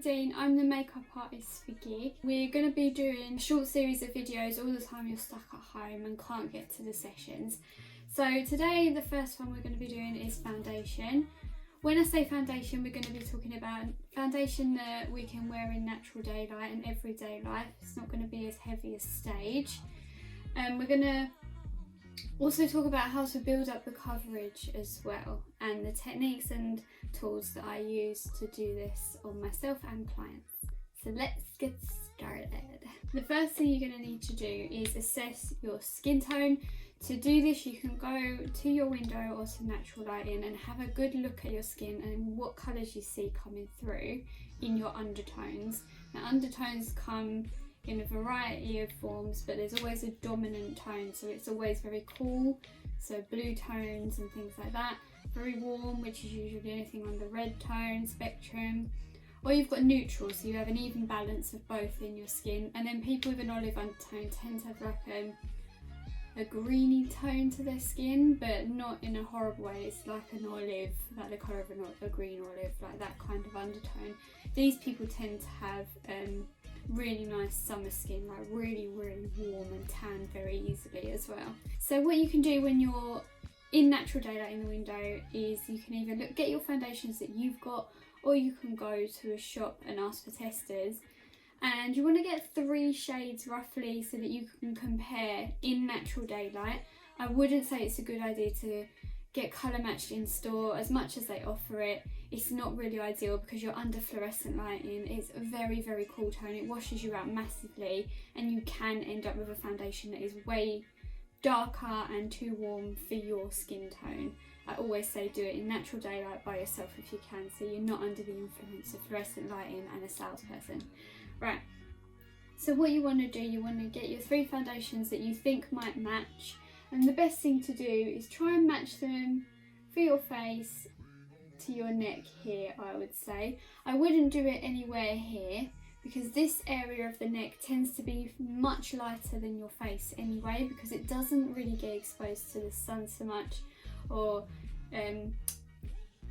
Nadine, I'm the makeup artist for Gig. We're going to be doing a short series of videos all the time you're stuck at home and can't get to the sessions. So today the first one we're going to be doing is foundation. When I say foundation, we're going to be talking about foundation that we can wear in natural daylight and everyday life. It's not going to be as heavy as stage. We're going to also talk about how to build up the coverage as well, and the techniques and tools that I use to do this on myself and clients. So let's get started. The first thing you're going to need to do is assess your skin tone. To do this, you can go to your window or to natural lighting and have a good look at your skin and what colours you see coming through in your undertones. Now, undertones come in a variety of forms, but there's always a dominant tone, so it's always very cool, so blue tones and things like that. Very warm, which is usually anything on the red tone spectrum. Or you've got neutral, so you have an even balance of both in your skin. And then people with an olive undertone tend to have like a greeny tone to their skin, but not in a horrible way. It's like an olive, like the colour of a green olive, like that kind of undertone. These people tend to have really nice summer skin, like really warm and tan very easily as well. So what you can do when you're in natural daylight in the window is you can either get your foundations that you've got, or you can go to a shop and ask for testers. And you want to get 3 shades roughly so that you can compare in natural daylight. I wouldn't say it's a good idea to get colour matched in store. As much as they offer it, it's not really ideal because you're under fluorescent lighting. It's a very cool tone. It washes you out massively, and you can end up with a foundation that is way darker and too warm for your skin tone. I always say do it in natural daylight by yourself if you can, so you're not under the influence of fluorescent lighting and a salesperson. Right, so what you want to do, you want to get your 3 foundations that you think might match, and the best thing to do is try and match them for your face to your neck here, I would say. I wouldn't do it anywhere here because this area of the neck tends to be much lighter than your face anyway, because it doesn't really get exposed to the sun so much or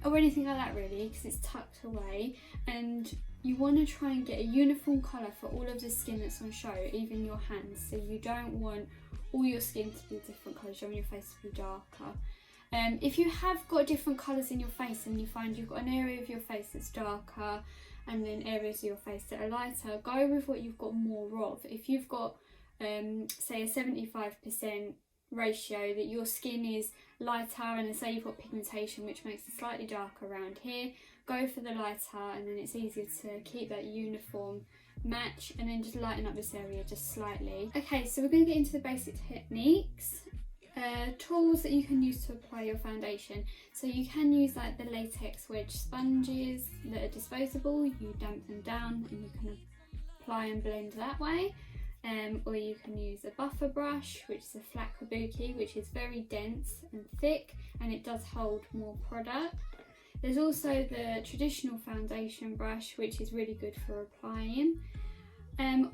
anything like that really, because it's tucked away. And you want to try and get a uniform colour for all of the skin that's on show, even your hands. So you don't want all your skin to be different colours, you want your face to be darker. If you have got different colours in your face and you find you've got an area of your face that's darker and then areas of your face that are lighter, go with what you've got more of. If you've got say a 75% ratio that your skin is lighter, and then say you've got pigmentation which makes it slightly darker around here, go for the lighter, and then it's easier to keep that uniform match, and then just lighten up this area just slightly. Okay, so we're going to get into the basic techniques. Tools that you can use to apply your foundation. So you can use like the latex wedge sponges that are disposable. You damp them down and you can apply and blend that way. Or you can use a buffer brush, which is a flat kabuki, which is very dense and thick, and it does hold more product. There's also the traditional foundation brush, which is really good for applying.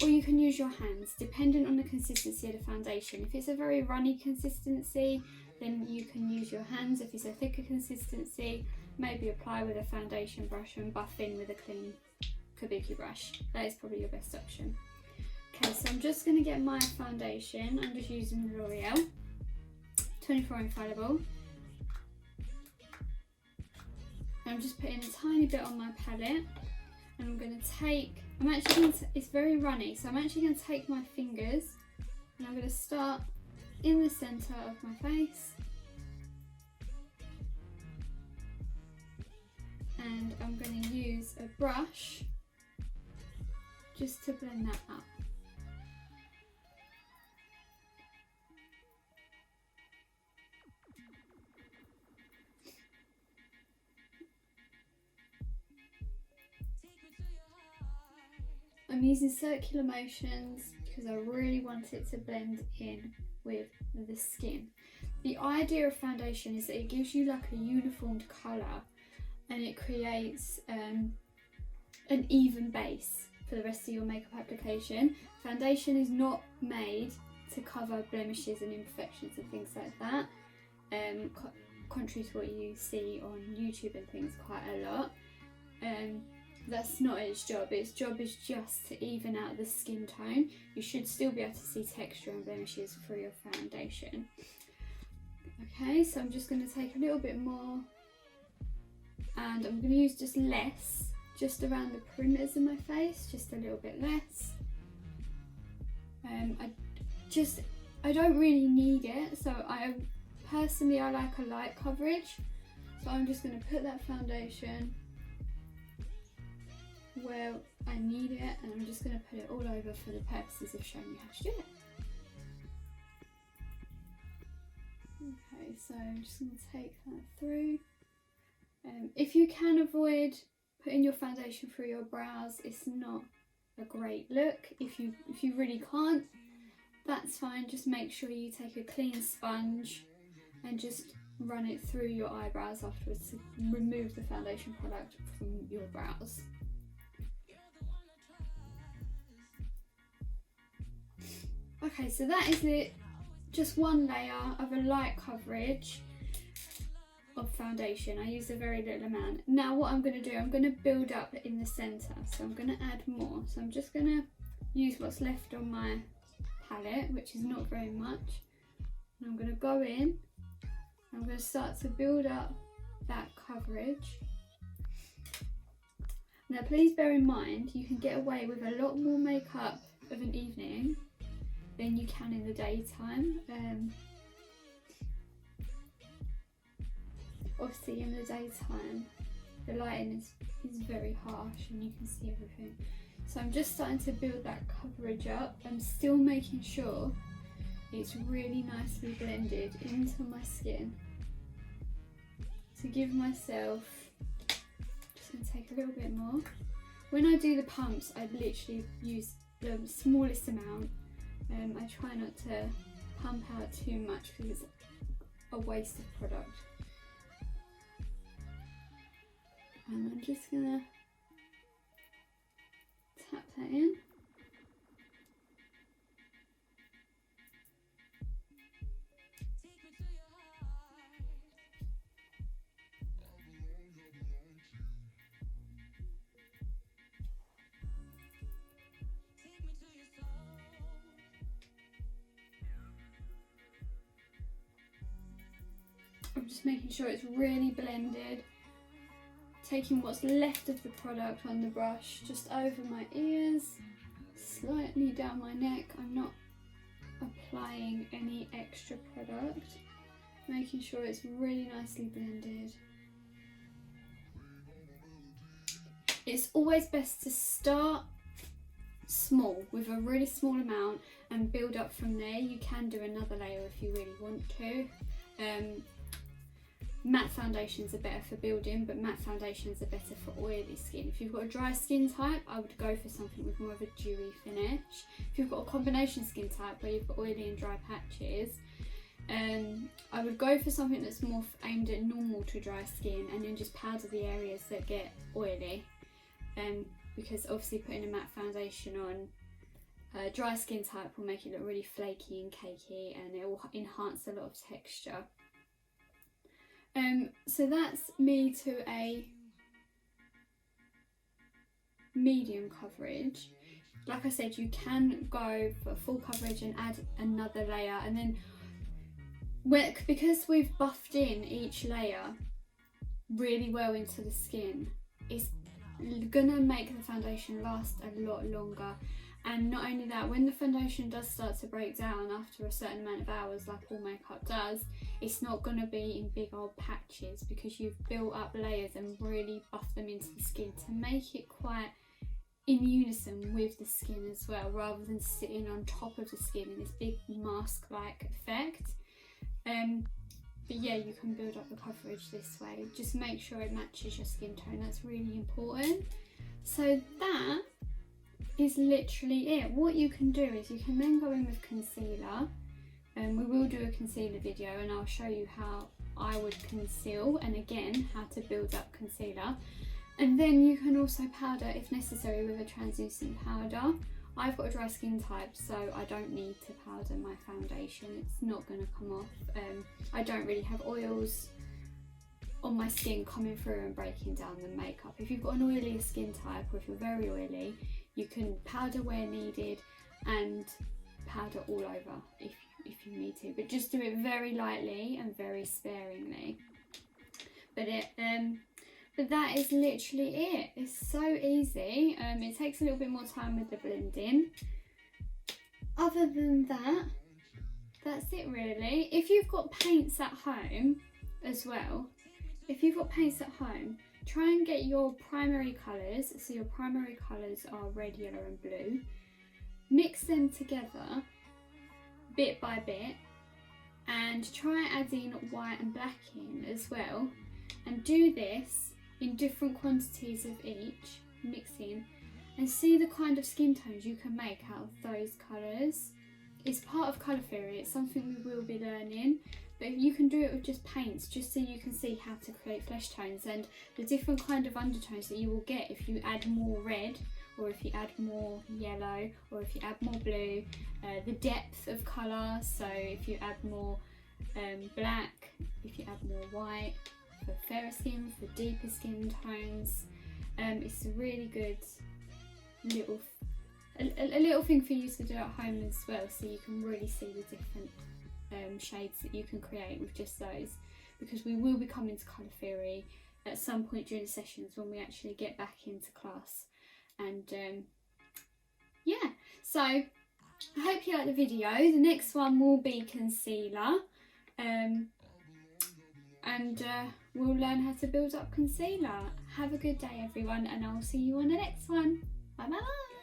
Or you can use your hands, dependent on the consistency of the foundation. If it's a very runny consistency, then you can use your hands. If it's a thicker consistency, maybe apply with a foundation brush and buff in with a clean kabuki brush. That is probably your best option. Okay, so I'm just going to get my foundation. I'm just using L'Oreal 24 Infallible. I'm just putting a tiny bit on my palette, and I'm going to take, it's very runny, so I'm actually going to take my fingers and I'm going to start in the centre of my face, and I'm going to use a brush just to blend that up. I'm using circular motions because I really want it to blend in with the skin. The idea of foundation is that it gives you like a uniformed colour, and it creates an even base for the rest of your makeup application. Foundation is not made to cover blemishes and imperfections and things like that, contrary to what you see on YouTube and things quite a lot. that's not its job. Its job is just to even out the skin tone. You should still be able to see texture and blemishes through your foundation. Okay, so I'm just going to take a little bit more, and I'm going to use just less, just around the perimeters of my face, just a little bit less. I don't really need it, so personally I like a light coverage, so I'm just going to put that foundation where I need it, and I'm just going to put it all over for the purposes of showing you how to do it. Okay, so I'm just going to take that through. If you can avoid putting your foundation through your brows, it's not a great look. If you really can't, that's fine. Just make sure you take a clean sponge and just run it through your eyebrows afterwards to remove the foundation product from your brows. Okay, so that is it. Just one layer of a light coverage of foundation. I use a very little amount. Now what I'm going to do, I'm going to build up in the centre, so I'm going to add more. So I'm just going to use what's left on my palette, which is not very much. And I'm going to go in, I'm going to start to build up that coverage. Now please bear in mind, you can get away with a lot more makeup of an evening than you can in the daytime. Obviously in the daytime the lighting is very harsh and you can see everything. So I'm just starting to build that coverage up. I'm still making sure it's really nicely blended into my skin. To give myself, just going to take a little bit more. When I do the pumps, I literally use the smallest amount. I try not to pump out too much because it's a waste of product. And I'm just gonna tap that in. I'm just making sure it's really blended. Taking what's left of the product on the brush just over my ears, slightly down my neck. I'm not applying any extra product. Making sure it's really nicely blended. It's always best to start small with a really small amount and build up from there. You can do another layer if you really want to. Matte foundations are better for building, but matte foundations are better for oily skin. If you've got a dry skin type, I would go for something with more of a dewy finish. If you've got a combination skin type where you've got oily and dry patches, I would go for something that's more aimed at normal to dry skin, and then just powder the areas that get oily. Because obviously putting a matte foundation on a dry skin type will make it look really flaky and cakey, and it will enhance a lot of texture. So that's me to a medium coverage. Like I said, you can go for full coverage and add another layer, and then because we've buffed in each layer really well into the skin, it's gonna make the foundation last a lot longer. And not only that, when the foundation does start to break down after a certain amount of hours, like all makeup does, it's not going to be in big old patches because you've built up layers and really buffed them into the skin to make it quite in unison with the skin as well, rather than sitting on top of the skin in this big mask-like effect. But yeah, you can build up the coverage this way. Just make sure it matches your skin tone, that's really important. So that is literally it. What you can do is you can then go in with concealer, and we will do a concealer video and I'll show you how I would conceal, and again how to build up concealer. And then you can also powder if necessary with a translucent powder. I've got a dry skin type, so I don't need to powder my foundation. It's not going to come off. I don't really have oils on my skin coming through and breaking down the makeup. If you've got an oilier skin type, or if you're very oily, you can powder where needed and powder all over if you need to, but just do it very lightly and very sparingly. But that is literally it. It's so easy. It takes a little bit more time with the blending. Other than that, that's it really. If you've got paints at home as well, try and get your primary colours. So your primary colours are red, yellow and blue. Mix them together bit by bit and try adding white and black in as well, and do this in different quantities of each, mixing, and see the kind of skin tones you can make out of those colours. It's part of colour theory, it's something we will be learning, but you can do it with just paints, just so you can see how to create flesh tones and the different kind of undertones that you will get if you add more red, or if you add more yellow, or if you add more blue, the depth of colour, so if you add more black, if you add more white, for fairer skin, for deeper skin tones. It's a really good little a little thing for you to do at home as well, so you can really see the different shades that you can create with just those, because we will be coming to colour theory at some point during the sessions when we actually get back into class. And yeah, so I hope you like the video. The next one will be concealer, and we'll learn how to build up concealer. Have a good day everyone, and I'll see you on the next one. Bye bye.